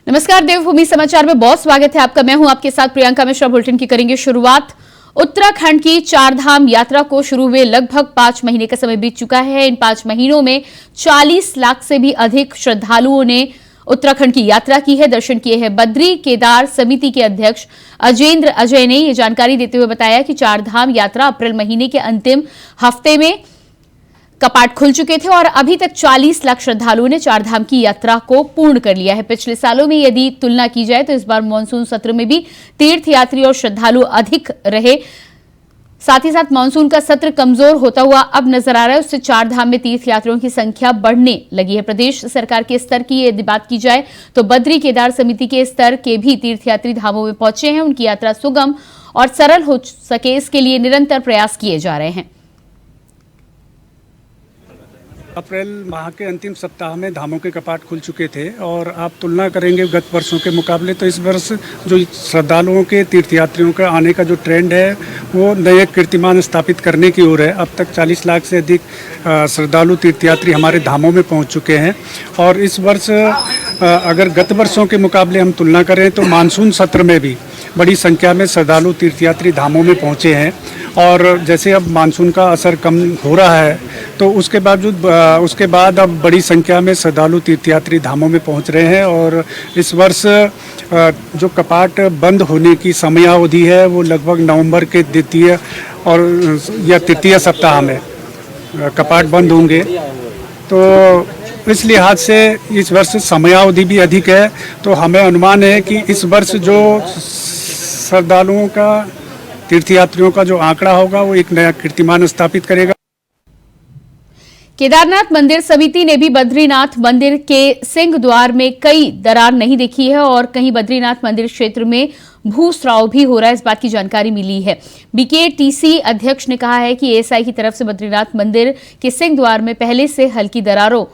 नमस्कार, देवभूमि समाचार में बहुत स्वागत है आपका। मैं हूं आपके साथ प्रियंका मिश्रा। बुलेटिन की करेंगे शुरुआत। उत्तराखंड की चारधाम यात्रा को शुरू हुए लगभग 5 महीने का समय बीत चुका है। इन 5 महीनों में 40 लाख से भी अधिक श्रद्धालुओं ने उत्तराखंड की यात्रा की है, दर्शन किए हैं। बद्री केदार समिति के अध्यक्ष अजेंद्र अजय ने यह जानकारी देते हुए बताया कि चारधाम यात्रा अप्रैल महीने के अंतिम हफ्ते में कपाट खुल चुके थे और अभी तक 40 लाख श्रद्धालुओं ने चारधाम की यात्रा को पूर्ण कर लिया है। पिछले सालों में यदि तुलना की जाए तो इस बार मानसून सत्र में भी तीर्थयात्री और श्रद्धालु अधिक रहे। साथ ही साथ मानसून का सत्र कमजोर होता हुआ अब नजर आ रहा है, उससे चारधाम में तीर्थयात्रियों की संख्या बढ़ने लगी है। प्रदेश सरकार के स्तर की यदि बात की जाए तो बद्री केदार समिति के स्तर के भी तीर्थयात्री धामों में पहुंचे हैं। उनकी यात्रा सुगम और सरल हो सके, इसके लिए निरंतर प्रयास किए जा रहे हैं। अप्रैल माह के अंतिम सप्ताह में धामों के कपाट खुल चुके थे और आप तुलना करेंगे गत वर्षों के मुकाबले तो इस वर्ष जो श्रद्धालुओं के तीर्थयात्रियों का आने का जो ट्रेंड है वो नए कीर्तिमान स्थापित करने की ओर है। अब तक 40 लाख से अधिक श्रद्धालु तीर्थयात्री हमारे धामों में पहुंच चुके हैं और इस वर्ष अगर गत वर्षों के मुकाबले हम तुलना करें तो मानसून सत्र में भी बड़ी संख्या में श्रद्धालु तीर्थयात्री धामों में पहुँचे हैं। और जैसे अब मानसून का असर कम हो रहा है तो उसके बाद अब बड़ी संख्या में श्रद्धालु तीर्थयात्री धामों में पहुंच रहे हैं और इस वर्ष जो कपाट बंद होने की समयावधि है वो लगभग नवंबर के द्वितीय और या तृतीय सप्ताह में कपाट बंद होंगे। तो इस लिहाज से इस वर्ष समयावधि भी अधिक है, तो हमें अनुमान है कि इस वर्ष जो श्रद्धालुओं का तीर्थयात्रियों का जो आंकड़ा होगा वो एक नया कीर्तिमान स्थापित करेगा। केदारनाथ मंदिर समिति ने भी बद्रीनाथ मंदिर के सिंह द्वार में कई दरार नहीं देखी है और कहीं बद्रीनाथ मंदिर क्षेत्र में भूस्राव भी हो रहा है, इस बात की जानकारी मिली है। बीकेटीसी अध्यक्ष ने कहा है कि एएसआई की तरफ से बद्रीनाथ मंदिर के सिंह द्वार में पहले से हल्की दरारों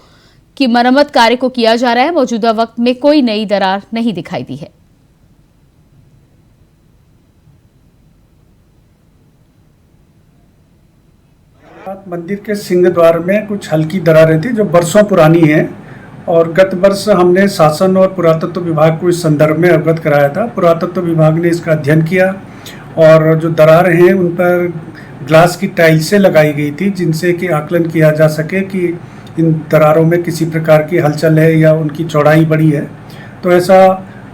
की मरम्मत कार्य को किया जा रहा है। मौजूदा वक्त में कोई नई दरार नहीं दिखाई दी है। मंदिर के सिंह द्वार में कुछ हल्की दरारें थी जो वर्षों पुरानी हैं और गत वर्ष हमने शासन और पुरातत्व विभाग को इस संदर्भ में अवगत कराया था। पुरातत्व विभाग ने इसका अध्ययन किया और जो दरारें हैं उन पर ग्लास की टाइल्सें लगाई गई थी जिनसे कि आकलन किया जा सके कि इन दरारों में किसी प्रकार की हलचल है या उनकी चौड़ाई बड़ी है। तो ऐसा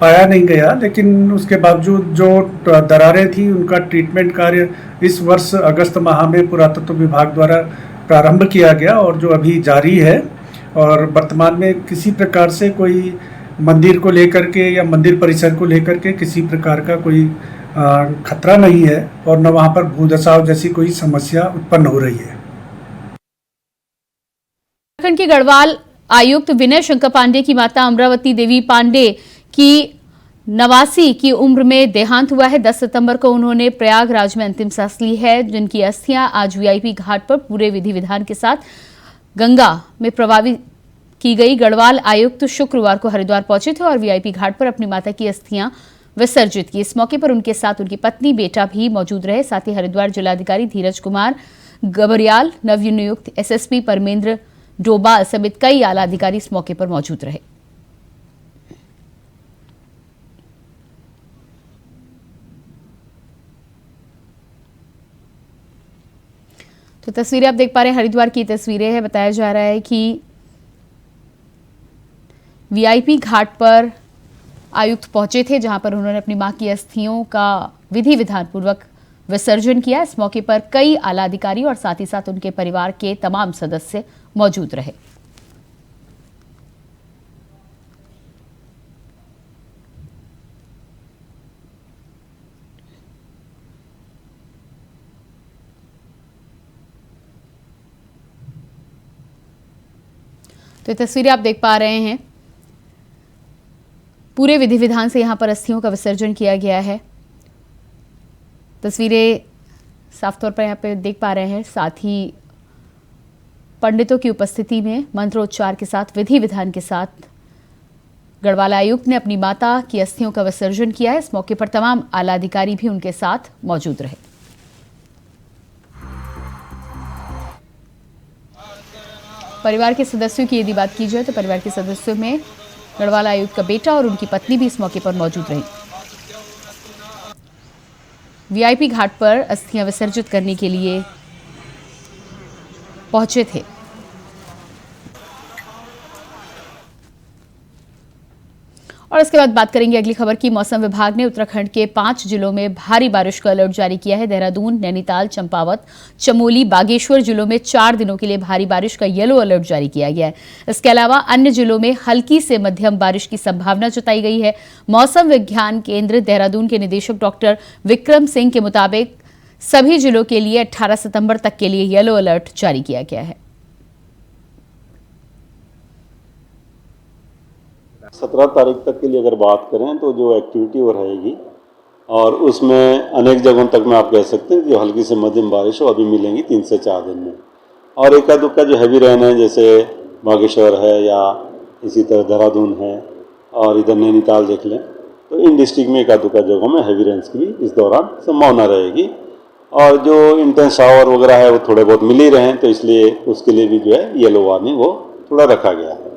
पाया नहीं गया, लेकिन उसके बावजूद जो दरारें थी उनका ट्रीटमेंट कार्य इस वर्ष अगस्त माह में पुरातत्व विभाग द्वारा प्रारंभ किया गया और जो अभी जारी है। और वर्तमान में किसी प्रकार से कोई मंदिर को लेकर के या मंदिर परिसर को लेकर के किसी प्रकार का कोई खतरा नहीं है और न वहाँ पर भूधसाव जैसी कोई समस्या उत्पन्न हो रही है। उत्तराखंड के गढ़वाल आयुक्त विनय शंकर पांडे की माता अमरावती देवी पांडे की 89 की उम्र में देहांत हुआ है। 10 सितंबर को उन्होंने प्रयागराज में अंतिम सांस ली है, जिनकी अस्थियां आज वीआईपी घाट पर पूरे विधि विधान के साथ गंगा में प्रवाहित की गई। गढ़वाल आयुक्त शुक्रवार को हरिद्वार पहुंचे थे और वीआईपी घाट पर अपनी माता की अस्थियां विसर्जित की। इस मौके पर उनके साथ उनकी पत्नी बेटा भी मौजूद रहे। साथ ही हरिद्वार जिलाधिकारी धीरज कुमार गबरियाल, नवनियुक्त एसएसपी परमेंद्र डोभाल समेत कई आला अधिकारी इस मौके पर मौजूद रहे। तो तस्वीरें आप देख पा रहे हैं, हरिद्वार की तस्वीरें हैं। बताया जा रहा है कि वीआईपी घाट पर आयुक्त पहुंचे थे, जहां पर उन्होंने अपनी मां की अस्थियों का विधि विधान पूर्वक विसर्जन किया। इस मौके पर कई आला अधिकारी और साथ ही साथ उनके परिवार के तमाम सदस्य मौजूद रहे। तो तस्वीरें आप देख पा रहे हैं, पूरे विधि विधान से यहां पर अस्थियों का विसर्जन किया गया है। तस्वीरें साफ तौर पर यहां पे देख पा रहे हैं। साथ ही पंडितों की उपस्थिति में मंत्रोच्चार के साथ विधि विधान के साथ गढ़वाल आयुक्त ने अपनी माता की अस्थियों का विसर्जन किया है। इस मौके पर तमाम आला अधिकारी भी उनके साथ मौजूद रहे। परिवार के सदस्यों की यदि बात की जाए तो परिवार के सदस्यों में गढ़वाल आयुक्त का बेटा और उनकी पत्नी भी इस मौके पर मौजूद रही। वीआईपी घाट पर अस्थियां विसर्जित करने के लिए पहुंचे थे। और इसके बाद बात करेंगे अगली खबर की। मौसम विभाग ने उत्तराखंड के 5 जिलों में भारी बारिश का अलर्ट जारी किया है। देहरादून, नैनीताल, चंपावत, चमोली, बागेश्वर जिलों में 4 दिनों के लिए भारी बारिश का येलो अलर्ट जारी किया गया है। इसके अलावा अन्य जिलों में हल्की से मध्यम बारिश की संभावना जताई गई है। मौसम विज्ञान केंद्र देहरादून के निदेशक डॉक्टर विक्रम सिंह के मुताबिक सभी जिलों के लिए 18 सितंबर तक के लिए येलो अलर्ट जारी किया गया है। 17 तारीख तक के लिए अगर बात करें तो जो एक्टिविटी वो रहेगी और उसमें अनेक जगहों तक में आप कह सकते हैं कि जो हल्की से मध्यम बारिश हो अभी मिलेंगी 3 से 4 दिन में। और एका दुक्का जो हैवी रेन है जैसे बागेश्वर है या इसी तरह देहरादून है और इधर नैनीताल देख लें तो इन डिस्ट्रिक्ट में एका दुक्का जगहों में हैवी रेन्स की भी इस दौरान संभावना रहेगी। और जो इंटेंस शावर वगैरह है वो थोड़े बहुत मिल ही रहे हैं तो इसलिए उसके लिए भी जो है येलो वार्निंग वो थोड़ा रखा गया है।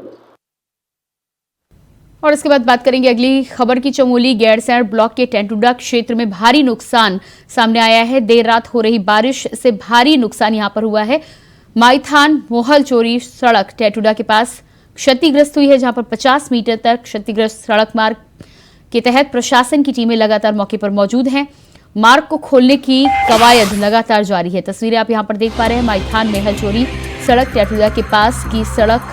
और इसके बाद बात करेंगे अगली खबर की। चमोली गैरसैंण ब्लॉक के टेंटुडा क्षेत्र में भारी नुकसान सामने आया है। देर रात हो रही बारिश से भारी नुकसान यहां पर हुआ है। माईथान मोहल चोरी सड़क टेंटुडा के पास क्षतिग्रस्त हुई है, जहां पर 50 मीटर तक क्षतिग्रस्त सड़क मार्ग के तहत प्रशासन की टीमें लगातार मौके पर मौजूद हैं। मार्ग को खोलने की कवायद लगातार जारी है। तस्वीरें आप यहां पर देख पा रहे हैं। माईथान मेहल चोरी सड़क टेंटुडा के पास की सड़क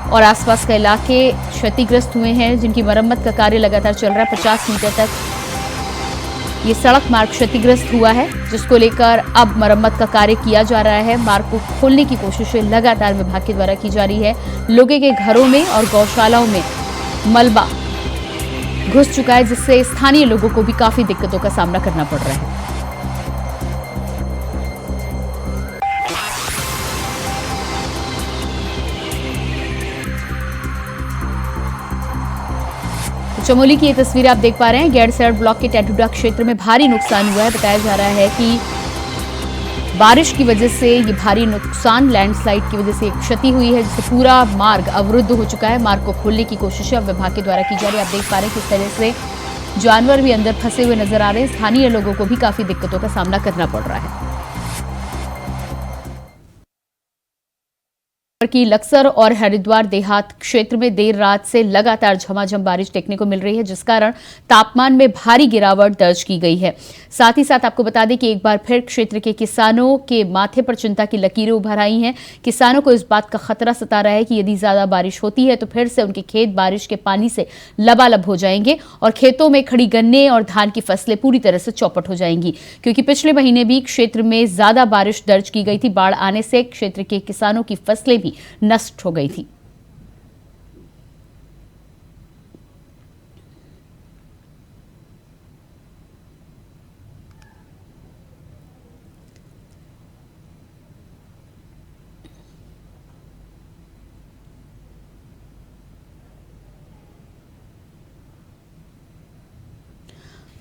और आसपास के इलाके क्षतिग्रस्त हुए हैं, जिनकी मरम्मत का कार्य लगातार चल रहा है। 50 मीटर तक ये सड़क मार्ग क्षतिग्रस्त हुआ है, जिसको लेकर अब मरम्मत का कार्य किया जा रहा है। मार्ग को खोलने की कोशिशें लगातार विभाग के द्वारा की जा रही है। लोगों के घरों में और गौशालाओं में मलबा घुस चुका है, जिससे स्थानीय लोगों को भी काफी दिक्कतों का सामना करना पड़ रहा है। चमोली की ये तस्वीरें आप देख पा रहे हैं। गैरसैंण ब्लॉक के टेंटुडा क्षेत्र में भारी नुकसान हुआ है। बताया जा रहा है कि बारिश की वजह से ये भारी नुकसान, लैंडस्लाइड की वजह से क्षति हुई है, जिससे पूरा मार्ग अवरुद्ध हो चुका है। मार्ग को खोलने की कोशिशें अब विभाग के द्वारा की जा रही है। आप देख पा रहे हैं किस तरह से जानवर भी अंदर फंसे हुए नजर आ रहे हैं। स्थानीय लोगों को भी काफी दिक्कतों का सामना करना पड़ रहा है। की लक्सर और हरिद्वार देहात क्षेत्र में देर रात से लगातार झमाझम बारिश देखने को मिल रही है, जिस कारण तापमान में भारी गिरावट दर्ज की गई है। साथ ही साथ आपको बता दें कि एक बार फिर क्षेत्र के किसानों के माथे पर चिंता की लकीरें उभर आई हैं। किसानों को इस बात का खतरा सता रहा है कि यदि ज्यादा बारिश होती है तो फिर से उनके खेत बारिश के पानी से लबालब हो जाएंगे और खेतों में खड़ी गन्ने और धान की फसलें पूरी तरह से चौपट हो जाएंगी, क्योंकि पिछले महीने भी क्षेत्र में ज्यादा बारिश दर्ज की गई थी। बाढ़ आने से क्षेत्र के किसानों की फसलें भी नष्ट हो गई थी।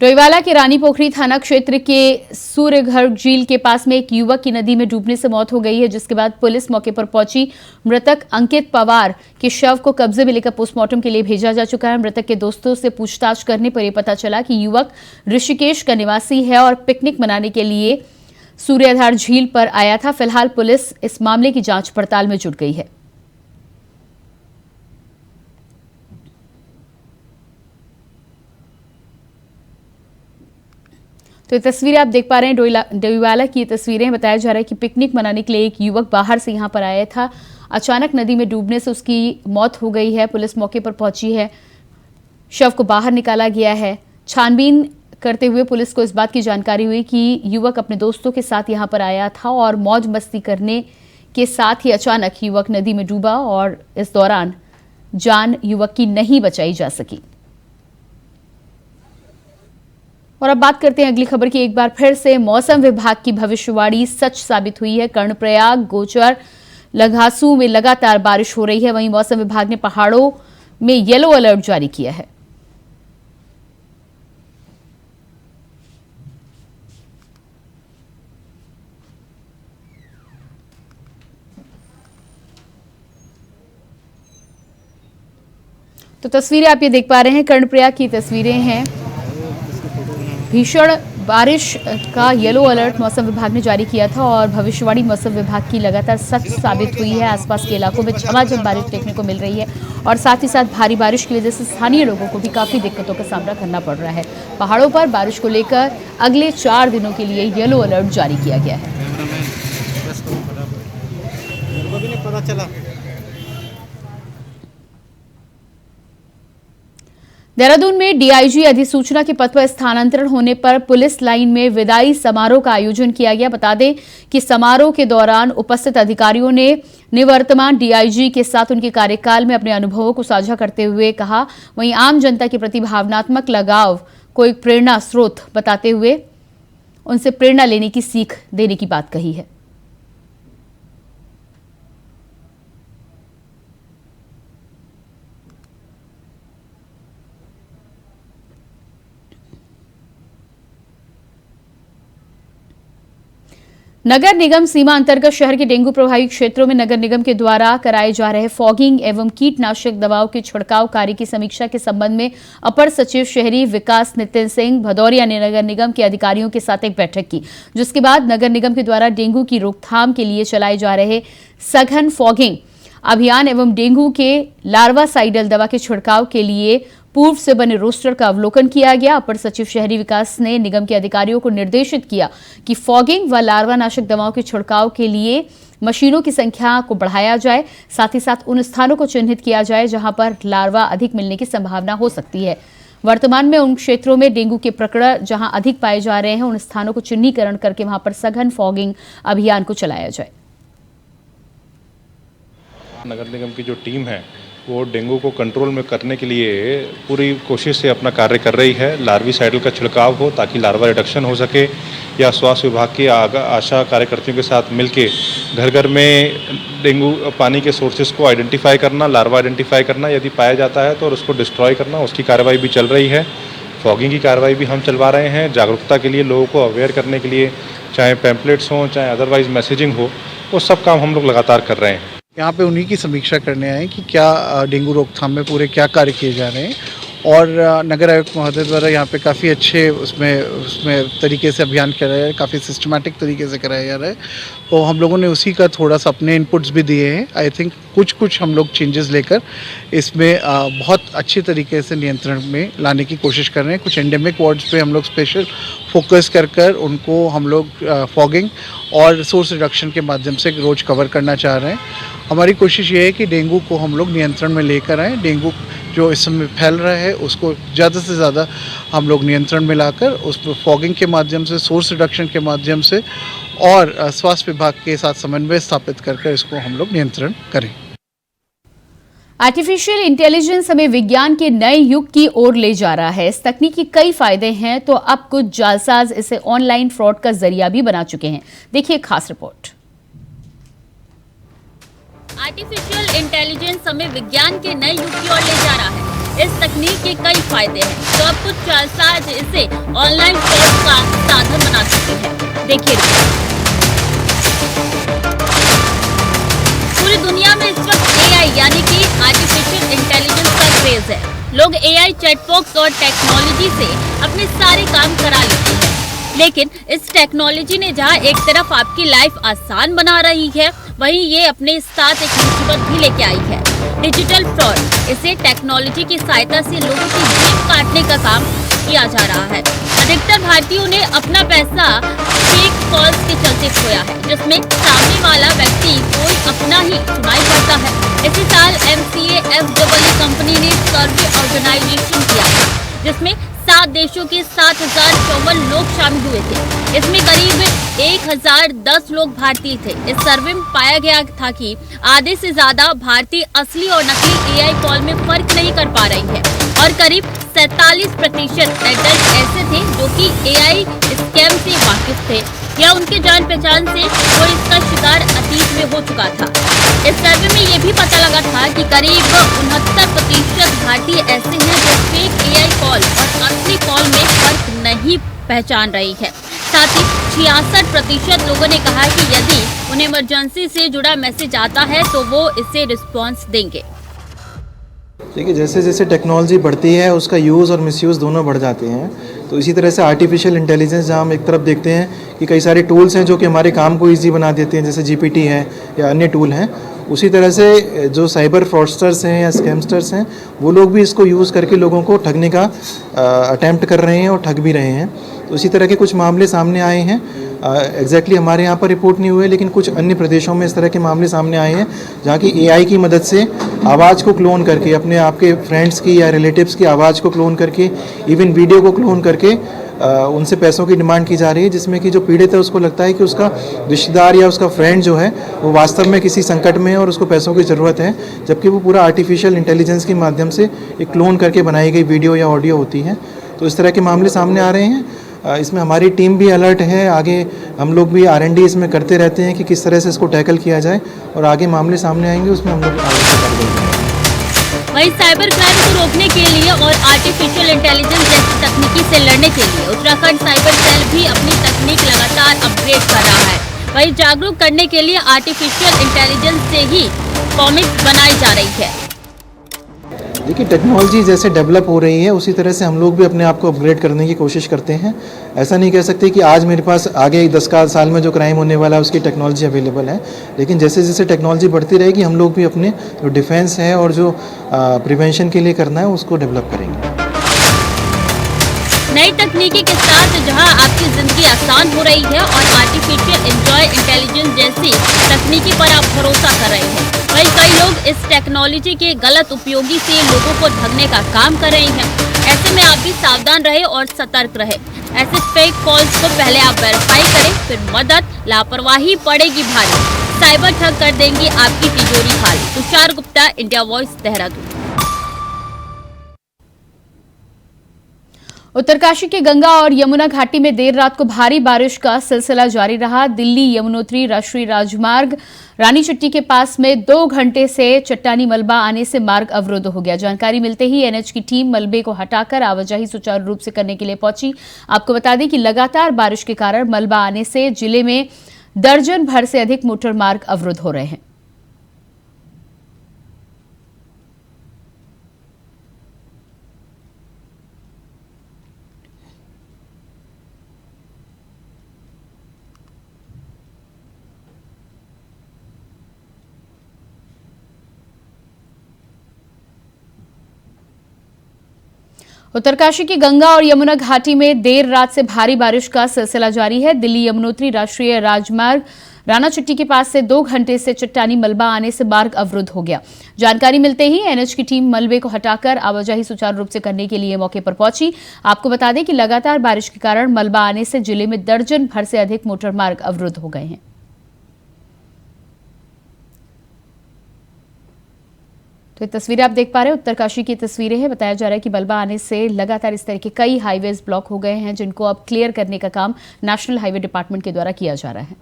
डोईवाला के रानी पोखरी थाना क्षेत्र के सूर्यघर झील के पास में एक युवक की नदी में डूबने से मौत हो गई है, जिसके बाद पुलिस मौके पर पहुंची। मृतक अंकित पवार के शव को कब्जे में लेकर पोस्टमार्टम के लिए भेजा जा चुका है। मृतक के दोस्तों से पूछताछ करने पर यह पता चला कि युवक ऋषिकेश का निवासी है और पिकनिक मनाने के लिए सूर्यधार झील पर आया था। फिलहाल पुलिस इस मामले की जांच पड़ताल में जुट गई है। तो ये तस्वीरें आप देख पा रहे हैं डोईवाला की। ये तस्वीरें बताया जा रहा है कि पिकनिक मनाने के लिए एक युवक बाहर से यहां पर आया था। अचानक नदी में डूबने से उसकी मौत हो गई है। पुलिस मौके पर पहुंची है, शव को बाहर निकाला गया है। छानबीन करते हुए पुलिस को इस बात की जानकारी हुई कि युवक अपने दोस्तों के साथ यहां पर आया था और मौज मस्ती करने के साथ ही अचानक युवक नदी में डूबा और इस दौरान जान युवक की नहीं बचाई जा सकी। और अब बात करते हैं अगली खबर की। एक बार फिर से मौसम विभाग की भविष्यवाणी सच साबित हुई है। कर्णप्रयाग, गोचर, लघासू में लगातार बारिश हो रही है। वहीं मौसम विभाग ने पहाड़ों में येलो अलर्ट जारी किया है। तो तो तस्वीरें आप ये देख पा रहे हैं, कर्णप्रयाग की तस्वीरें हैं। भीषण बारिश का येलो अलर्ट मौसम विभाग ने जारी किया था और भविष्यवाणी मौसम विभाग की लगातार सच साबित हुई है। आसपास के इलाकों में झमाझम बारिश देखने को मिल रही है और साथ ही साथ भारी बारिश की वजह से स्थानीय लोगों को भी काफ़ी दिक्कतों का सामना करना पड़ रहा है। पहाड़ों पर बारिश को लेकर अगले 4 दिनों के लिए येलो अलर्ट जारी किया गया है। देहरादून में डीआईजी अधिसूचना के पद पर स्थानांतरण होने पर पुलिस लाइन में विदाई समारोह का आयोजन किया गया। बता दें कि समारोह के दौरान उपस्थित अधिकारियों ने निवर्तमान डीआईजी के साथ उनके कार्यकाल में अपने अनुभवों को साझा करते हुए कहा। वहीं आम जनता के प्रति भावनात्मक लगाव को एक प्रेरणा स्रोत बताते हुए उनसे प्रेरणा लेने की सीख देने की बात कही है। नगर निगम सीमा अंतर्गत शहर के डेंगू प्रभावित क्षेत्रों में नगर निगम के द्वारा कराए जा रहे फॉगिंग एवं कीटनाशक दवाओं के छिड़काव कार्य की समीक्षा के संबंध में अपर सचिव शहरी विकास नितिन सिंह भदौरिया ने नगर निगम के अधिकारियों के साथ एक बैठक की, जिसके बाद नगर निगम के द्वारा डेंगू की रोकथाम के लिए चलाए जा रहे सघन फॉगिंग अभियान एवं डेंगू के लार्वासाइडल दवा के छिड़काव के लिए पूर्व से बने रोस्टर का अवलोकन किया गया। अपर सचिव शहरी विकास ने निगम के अधिकारियों को निर्देशित किया कि फॉगिंग व लार्वानाशक दवाओं के छिड़काव के लिए मशीनों की संख्या को बढ़ाया जाए, साथ ही साथ उन स्थानों को चिन्हित किया जाए जहां पर लार्वा अधिक मिलने की संभावना हो सकती है। वर्तमान में उन क्षेत्रों में डेंगू के प्रकरण जहां अधिक पाए जा रहे हैं, उन स्थानों को चिन्हीकरण करके वहां पर सघन फॉगिंग अभियान को चलाया जाए। नगर निगम की जो टीम है वो डेंगू को कंट्रोल में करने के लिए पूरी कोशिश से अपना कार्य कर रही है। लार्विसाइडल का छिड़काव हो ताकि लार्वा रिडक्शन हो सके, या स्वास्थ्य विभाग के आशा कार्यकर्तियों के साथ मिलके घर घर में डेंगू पानी के सोर्सेज को आइडेंटिफाई करना, लार्वा आइडेंटिफाई करना, यदि पाया जाता है तो उसको डिस्ट्रॉय करना, उसकी कार्रवाई भी चल रही है। फॉगिंग की कार्रवाई भी हम चलवा रहे हैं जागरूकता के लिए, लोगों को अवेयर करने के लिए, चाहे पैम्पलेट्स हों चाहे अदरवाइज मैसेजिंग हो, वो सब काम हम लोग लगातार कर रहे हैं। यहाँ पे उन्हीं की समीक्षा करने आए कि क्या डेंगू रोकथाम में पूरे क्या कार्य किए जा रहे हैं, और नगर आयुक्त महोदय द्वारा यहाँ पे काफ़ी अच्छे उसमें तरीके से अभियान कराया है, काफ़ी सिस्टमैटिक तरीके से कराया जा रहा है। तो हम लोगों ने उसी का थोड़ा सा अपने इनपुट्स भी दिए हैं। आई थिंक कुछ हम लोग चेंजेस लेकर इसमें बहुत अच्छे तरीके से नियंत्रण में लाने की कोशिश कर रहे हैं। कुछ एंडेमिक वार्ड्स पे हम लोग स्पेशल फोकस कर उनको हम लोग फॉगिंग और रिसोर्स रिडक्शन के माध्यम से रोज़ कवर करना चाह रहे हैं। हमारी कोशिश ये है कि डेंगू को हम लोग नियंत्रण में लेकर आएँ। डेंगू जो इस समय फैल रहा है उसको ज़्यादा से ज़्यादा हम लोग नियंत्रण में लाकर उस पर फॉगिंग के माध्यम से, सोर्स रिडक्शन के माध्यम से और स्वास्थ्य विभाग के साथ समन्वय स्थापित कर इसको हम लोग नियंत्रण करें। आर्टिफिशियल इंटेलिजेंस हमें विज्ञान के नए युग की ओर ले जा रहा है। इस तकनीक के कई फायदे हैं, तो अब कुछ जालसाज इसे ऑनलाइन फ्रॉड का जरिया भी बना चुके हैं। देखिए खास रिपोर्ट। आर्टिफिशियल इंटेलिजेंस हमें विज्ञान के नए युग की ओर ले जा रहा है। इस तकनीक के कई फायदे हैं, तो अब कुछ जालसाज इसे ऑनलाइन फ्रॉड का साधन बना चुके हैं। देखिए, पूरी दुनिया में इस वक्त एआई यानी कि आर्टिफिशियल इंटेलिजेंस का क्रेज है। लोग एआई चैटबॉक्स और टेक्नोलॉजी से अपने सारे काम करा लेते हैं, लेकिन इस टेक्नोलॉजी ने जहां एक तरफ आपकी लाइफ आसान बना रही है, वहीं ये अपने साथ एक मुसीबत भी लेके आई है, डिजिटल फ्रॉड। इसे टेक्नोलॉजी की सहायता से लोगों की जेब काटने का काम किया जा रहा है। अधिकतर भारतीयों ने अपना पैसा फेक कॉल्स के चलते खोया है, जिसमें सामने वाला व्यक्ति कोई अपना ही सुनाई पड़ता है। इसी साल MCA कंपनी ने सर्वे ऑर्गेनाइजेशन किया था, जिसमें 7 देशों के 7,054 लोग शामिल हुए थे। इसमें करीब 1,010 लोग भारतीय थे। इस सर्वे में पाया गया था कि आधे से ज्यादा भारतीय असली और नकली एआई कॉल में फर्क नहीं कर पा रही है, और करीब 47% एडल्ट ऐसे थे जो कि एआई स्कैम से वाकिफ थे या उनके जान पहचान से कोई इसका शिकार अतीत में हो चुका था। इस सर्वे में ये भी पता लगा था कि करीब 69% भारतीय ऐसे हैं जो फेक एआई कॉल और असली कॉल में फर्क नहीं पहचान रही है। साथ ही 66% लोगों ने कहा कि यदि उन्हें इमरजेंसी से जुड़ा मैसेज आता है तो वो इसे रिस्पॉन्स देंगे। देखिए, जैसे जैसे टेक्नोलॉजी बढ़ती है उसका यूज़ और मिसयूज़ दोनों बढ़ जाते हैं। तो इसी तरह से आर्टिफिशियल इंटेलिजेंस, जहाँ हम एक तरफ देखते हैं कि कई सारे टूल्स हैं जो कि हमारे काम को ईजी बना देते हैं, जैसे जीपीटी है या अन्य टूल हैं, उसी तरह से जो साइबर फ्रॉडस्टर्स हैं या स्कैमस्टर्स हैं, वो लोग भी इसको यूज़ करके लोगों को ठगने का अटैम्प्ट कर रहे हैं और ठग भी रहे हैं। तो इसी तरह के कुछ मामले सामने आए हैं। एग्जैक्टली हमारे यहाँ पर रिपोर्ट नहीं हुए, लेकिन कुछ अन्य प्रदेशों में इस तरह के मामले सामने आए हैं जहाँ की एआई की मदद से आवाज़ को क्लोन करके, अपने आपके फ्रेंड्स की या रिलेटिव्स की आवाज़ को क्लोन करके, इवन वीडियो को क्लोन करके उनसे पैसों की डिमांड की जा रही है, जिसमें कि जो पीड़ित है उसको लगता है कि उसका रिश्तेदार या उसका फ्रेंड जो है वो वास्तव में किसी संकट में है और उसको पैसों की ज़रूरत है, जबकि वो पूरा आर्टिफिशियल इंटेलिजेंस के माध्यम से एक क्लोन करके बनाई गई वीडियो या ऑडियो होती है। तो इस तरह के मामले सामने आ रहे हैं। इसमें हमारी टीम भी अलर्ट है। आगे हम लोग भी R&D इसमें करते रहते हैं कि किस तरह से इसको टैकल किया जाए, और आगे मामले सामने आएंगे उसमें हम लोग आगे से कर देंगे। वहीं साइबर क्राइम को रोकने के लिए और आर्टिफिशियल इंटेलिजेंस जैसी तकनीकी से लड़ने के लिए उत्तराखंड साइबर सेल भी अपनी तकनीक लगातार अपग्रेड कर रहा है। वहीं जागरूक करने के लिए आर्टिफिशियल इंटेलिजेंस से ही कॉमिक्स बनाई जा रही है। देखिए, टेक्नोलॉजी जैसे डेवलप हो रही है उसी तरह से हम लोग भी अपने आप को अपग्रेड करने की कोशिश करते हैं। ऐसा नहीं कह सकते कि आज मेरे पास आगे 10 साल में जो क्राइम होने वाला है उसकी टेक्नोलॉजी अवेलेबल है, लेकिन जैसे जैसे टेक्नोलॉजी बढ़ती रहेगी हम लोग भी अपने जो डिफेंस है और जो प्रिवेंशन के लिए करना है उसको डेवलप करेंगे। नई तकनीकी के साथ जहां आपकी जिंदगी आसान हो रही है और आर्टिफिशियल इंटेलिजेंस जैसी तकनीकी पर आप भरोसा कर रहे हैं, वहीं कई लोग इस टेक्नोलॉजी के गलत उपयोगी से लोगों को ठगने का काम कर रहे हैं। ऐसे में आप भी सावधान रहे और सतर्क रहे। ऐसे फेक कॉल्स को पहले आप वेरीफाई करें, फिर मदद, लापरवाही पड़ेगी भारी। साइबर ठग कर देंगी आपकी तिजोरी खाली। Tushar Gupta, India voice, Dehradun. उत्तरकाशी के गंगा और यमुना घाटी में देर रात को भारी बारिश का सिलसिला जारी रहा। दिल्ली यमुनोत्री राष्ट्रीय राजमार्ग रानीचट्टी के पास में 2 घंटे से चट्टानी मलबा आने से मार्ग अवरुद्ध हो गया। जानकारी मिलते ही एनएच की टीम मलबे को हटाकर आवाजाही सुचारू रूप से करने के लिए पहुंची। आपको बता दें कि लगातार बारिश के कारण मलबा आने से जिले में दर्जन भर से अधिक मोटर मार्ग अवरुद्ध हो रहे हैं। उत्तरकाशी की गंगा और यमुना घाटी में देर रात से भारी बारिश का सिलसिला जारी है। दिल्ली यमुनोत्री राष्ट्रीय राजमार्ग रानाचट्टी के पास से 2 घंटे से चट्टानी मलबा आने से मार्ग अवरुद्ध हो गया। जानकारी मिलते ही एनएच की टीम मलबे को हटाकर आवाजाही सुचारू रूप से करने के लिए मौके पर पहुंची। आपको बता दें कि लगातार बारिश के कारण मलबा आने से जिले में दर्जन भर से अधिक मोटर मार्ग अवरुद्ध हो गए हैं। तो ये तस्वीरें आप देख पा रहे हैं, उत्तरकाशी की तस्वीरें हैं। बताया जा रहा है कि मलबा आने से लगातार इस तरह के कई हाईवेज ब्लॉक हो गए हैं, जिनको अब क्लियर करने का काम नेशनल हाईवे डिपार्टमेंट के द्वारा किया जा रहा है।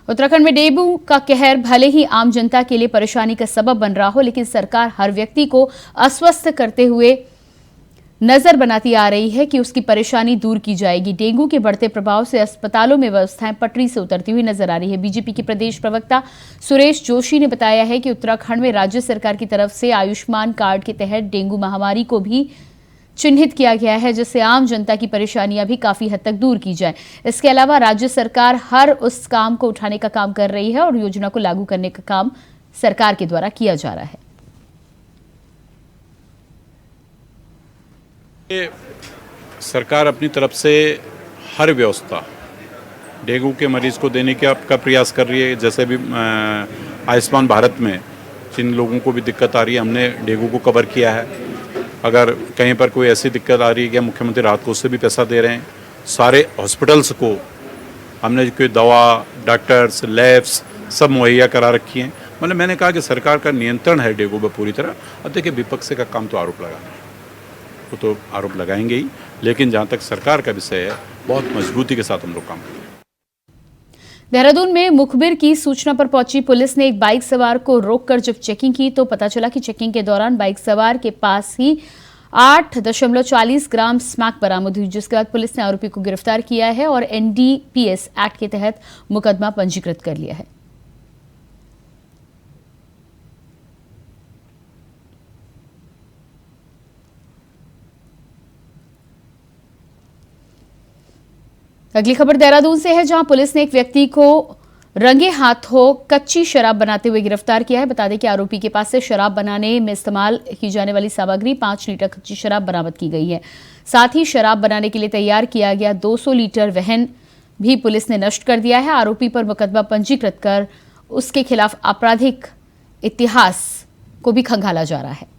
उत्तराखंड में डेंगू का कहर भले ही आम जनता के लिए परेशानी का सबब बन रहा हो, लेकिन सरकार हर व्यक्ति को अस्वस्थ करते हुए नजर बनाती आ रही है कि उसकी परेशानी दूर की जाएगी। डेंगू के बढ़ते प्रभाव से अस्पतालों में व्यवस्थाएं पटरी से उतरती हुई नजर आ रही है। बीजेपी के प्रदेश प्रवक्ता सुरेश जोशी ने बताया है कि उत्तराखंड में राज्य सरकार की तरफ से आयुष्मान कार्ड के तहत डेंगू महामारी को भी चिन्हित किया गया है, जिससे आम जनता की परेशानियां भी काफी हद तक दूर की जाए। इसके अलावा राज्य सरकार हर उस काम को उठाने का काम कर रही है और योजना को लागू करने का काम सरकार के द्वारा किया जा रहा है। सरकार अपनी तरफ से हर व्यवस्था डेंगू के मरीज को देने का प्रयास कर रही है। जैसे भी आयुष्मान भारत में जिन लोगों को भी दिक्कत आ रही है, हमने डेंगू को कवर किया है। अगर कहीं पर कोई ऐसी दिक्कत आ रही है कि मुख्यमंत्री राहत कोष से भी पैसा दे रहे हैं। सारे हॉस्पिटल्स को हमने कोई दवा, डॉक्टर्स, लैब्स सब मुहैया करा रखी हैं। मतलब मैंने कहा कि सरकार का नियंत्रण है डेंगू पर पूरी तरह। अब देखिए, विपक्ष का काम तो आरोप लगाना है, वो तो आरोप लगाएंगे ही, लेकिन जहाँ तक सरकार का विषय है बहुत मजबूती के साथ हम लोग काम करेंगे। देहरादून में मुखबिर की सूचना पर पहुंची पुलिस ने एक बाइक सवार को रोककर जब चेकिंग की तो पता चला कि चेकिंग के दौरान बाइक सवार के पास ही 8.40 ग्राम स्मैक बरामद हुई, जिसके बाद पुलिस ने आरोपी को गिरफ्तार किया है और एनडीपीएस एक्ट के तहत मुकदमा पंजीकृत कर लिया है। अगली खबर देहरादून से है, जहां पुलिस ने एक व्यक्ति को रंगे हाथों कच्ची शराब बनाते हुए गिरफ्तार किया है। बता दें कि आरोपी के पास से शराब बनाने में इस्तेमाल की जाने वाली सामग्री 5 लीटर कच्ची शराब बरामद की गई है। साथ ही शराब बनाने के लिए तैयार किया गया 200 लीटर वहन भी पुलिस ने नष्ट कर दिया है। आरोपी पर मुकदमा पंजीकृत कर उसके खिलाफ आपराधिक इतिहास को भी खंगाला जा रहा है।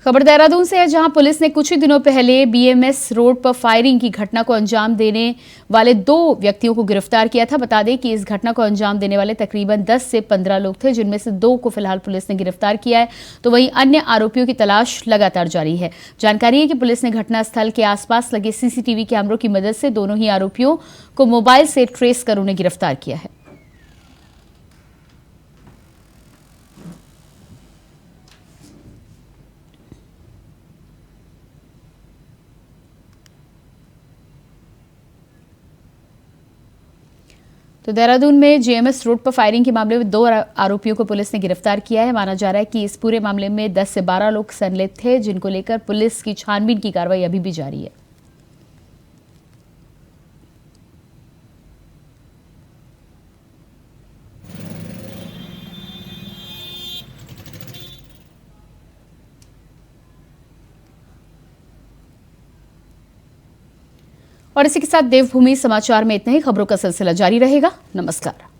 खबर देहरादून से है, जहां पुलिस ने कुछ ही दिनों पहले बीएमएस रोड पर फायरिंग की घटना को अंजाम देने वाले 2 व्यक्तियों को गिरफ्तार किया था। बता दें कि इस घटना को अंजाम देने वाले तकरीबन 10 से 15 लोग थे, जिनमें से 2 को फिलहाल पुलिस ने गिरफ्तार किया है, तो वहीं अन्य आरोपियों की तलाश लगातार जारी है। जानकारी है कि पुलिस ने घटनास्थल के आसपास लगे सीसीटीवी कैमरों की मदद से दोनों ही आरोपियों को मोबाइल से ट्रेस कर उन्हें गिरफ्तार किया है। तो देहरादून में जेएमएस रोड पर फायरिंग के मामले में 2 आरोपियों को पुलिस ने गिरफ्तार किया है। माना जा रहा है कि इस पूरे मामले में 10 से 12 लोग संलिप्त थे, जिनको लेकर पुलिस की छानबीन की कार्रवाई अभी भी जारी है। और इसी के साथ देवभूमि समाचार में इतना ही। खबरों का सिलसिला जारी रहेगा। नमस्कार।